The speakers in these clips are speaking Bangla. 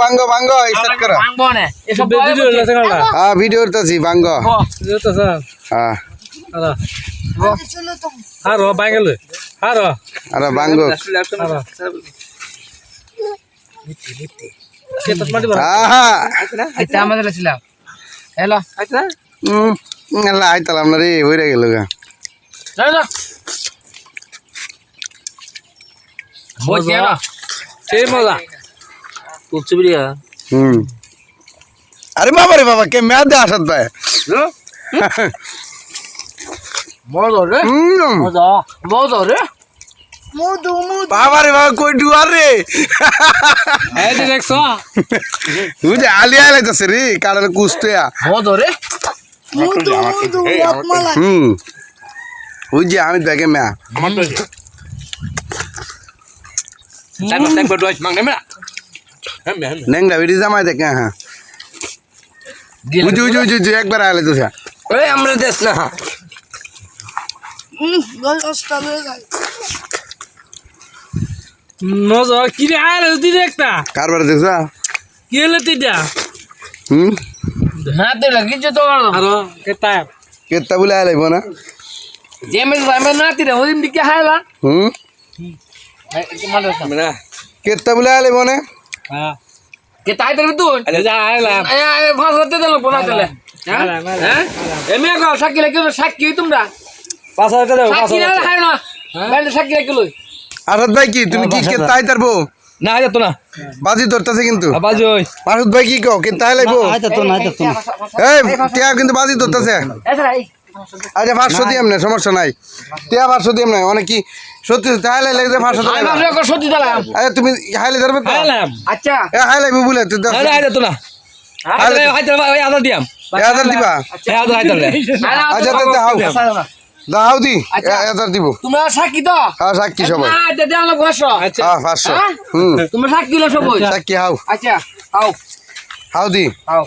ভাঙ্গো ভাঙ্গো স্টার্ট করো ভাঙবো না এসব হ্যাঁ ভিডিও করতেছি ভাঙ্গো হ্যাঁ হারো বাঙ্গলে হারো আরে ভাঙ্গো হ্যাঁ আচ্ছা আমাদের ছিল হ্যালো আচ্ছা আল্লাহ আইতালাম না রে হইরা গেল গা না বসে না সেই মজা তুলছি বিরিয়া আরে বাবা রে বাবা কে মেয়াদে আসাদ ভাই মজা রে মজা মজা রে বাবা রে বাবা কই ডুয়ার রে এই যে দেখছো বুঝে আলিয়া লাইতাছে রে কাড়ার কুস্তেয়া মজা রে বুঝে আমি দেখে মেয়া আমার তো একবার ডয় মাং নেমে নেংলা বেটি জামাই দেখে হ্যাঁ বুঝি বুঝি বুঝি একবার আলে তো ওই আমরা দেশ না মজা কি রে আরে তুই একটা কারবার দেখছা কি হলো তুইটা না তো লাগিছে তো আরো কেতা কেতা বলে আলাইব না জেমেস ভাই না তিরে ওদিন দিকে হাইলা না কেতা বলে আলাইব না হ্যাঁ কে তাই দেবে তুই আরে যা আইলাম এ ভাষাতে দিল বলা দিলে হ্যাঁ এমএ গো সাকি লাগে সাকি তোমরা 5000 টাকা দাও সাকি না খায় না বাইরে সাকি লাগে লই আসাদ ভাই কি তুমি কি কেতা আইতারবো না আইতা তো না বাজি ধরতেছে কিন্তু বাজি ওই মাসুদ ভাই কি কও কেতা আইলাইবো আইতা তো না এই টিয়া কিন্তু বাজি ধরতেছে এছাড়া আচ্ছা 500 দিয়াম না সমস্যা নাই টিয়া 500 দিয়াম না অনেক কি সত্যি হাইলাই লাগবে 500 আমি টাকা আপনাকে সত্যি দিলাম আরে তুমি হাইলাই ধরবে তো আইলাম আচ্ছা এ হাইলাইবো বলে তুই আরে আইতা তো না আরে আইতা ওই আদা দিয়াম 1000 দিবা এই আদা আইতা লে আচ্ছা তে হাও দাও দি 1000 দিব তোমরা সাকি তো হ্যাঁ সাক্ষী সবাই না দে দাও 500 আচ্ছা হ্যাঁ 500 তোমরা সাকি লো সবাই সাক্ষী হাও আচ্ছা আও হাও দি আও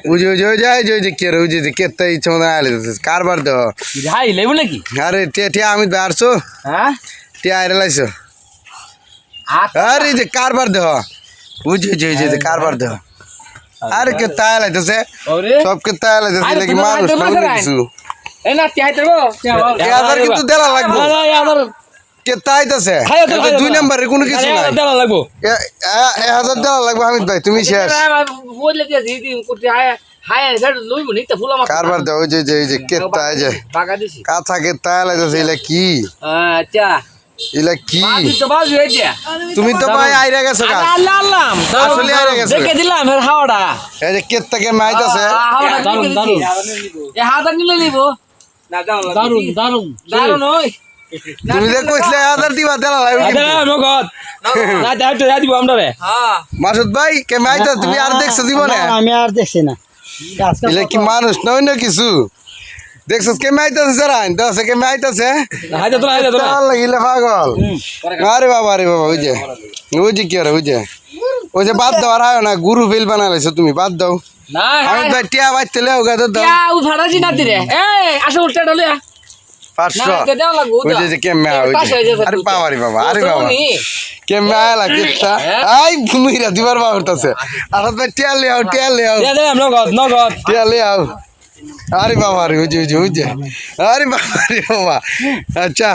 বুঝে বুঝে যাই যে কে রয়ে যে কেতা ইচ্ছা মতো আইলে কারবার দাও হাই লেবু নাকি আরে টিয়া আমি বাড়ছো হ্যাঁ টিয়া আইরে লাইছো আচ্ছা আরে যে কারবার দাও বুঝে যে কারবার দাও আরে কেতা আইলাইতেছে ওরে সব কেতা আইলাইতেছে আরে নাকি তুমি মানুষ আইতে না বলছো না? কিছু এই না তে আইতে গো 1000 কিন্তু দেলা লাগবে আরে আদা কেতা আইতাছে খাইও তো, এটা খাইও তো। 2 নম্বরে কোনো কিছু নাই দেওয়া লাগবো 1000 দেলা লাগবে হামিদ ভাই তুমি শেষ বলে দিয়ে দিদি করতে হাই হাই স্যার লইব নি তে ফুলা মাছ কারবার দাও ওই যে কেতা আই যে বাগা দিছি কাঁচা কেতা আইলাইতেছে এলা কি আচ্ছা এলা কি বাজি তো বাজি হইছে তুমি তো ভাই আইরা গেছো গা আল্লাহ আল্লাহ আসলে আইরা গেছো দেখে দিলাম এর হাওড়া এই যে কেতাকে মাইতাছে হাওড়া দারুন, দারুন এ হাওড়া নিলে নিব দারুন দারুন দারুন ওই তুমি যে কইছিলে 1000 দিবা দেলা লাগবে আদা কিন্তু। নগদ না দাইতে দিব আমরা রে হ্যাঁ মাসুদ ভাই কে মাইতা তুমি আর দেখছো দিব না আমি আর দেখছি না আজকে এলে কি মানুষ নয় না কিছু দেখছস কে মাইতাছে যারা দশে কে মাইতাছে হাইতে তো হাইতে তো চাল লাগিলে পাগল আরে বাবা ওই যে কি আরে ওই যে বাদ দাও আর হয় না গুরু ফেল বানাইছো তুমি বাদ দাও না আমি ভাই টিয়া বাইতে লেও গা দাও क्या उठाड़ा जी ना तेरे ए आशा उल्टा डाले 500 না, এটা দেওয়া লাগবে, ওই ওটা। যে কে মে ওই পাশে হয়ে যাবে আরে তুই। বাবা রে বাবা আরে ও তো বাবা উনি। কে মে আলা কিতা আই মুইরা দিবার বাবা উঠতাছে আর ভাই টিয়া লেও দে দে নগদ নগদ টিয়া লেও আরে বাবা রে ওই যে আরে বাবা রে বাবা আচ্ছা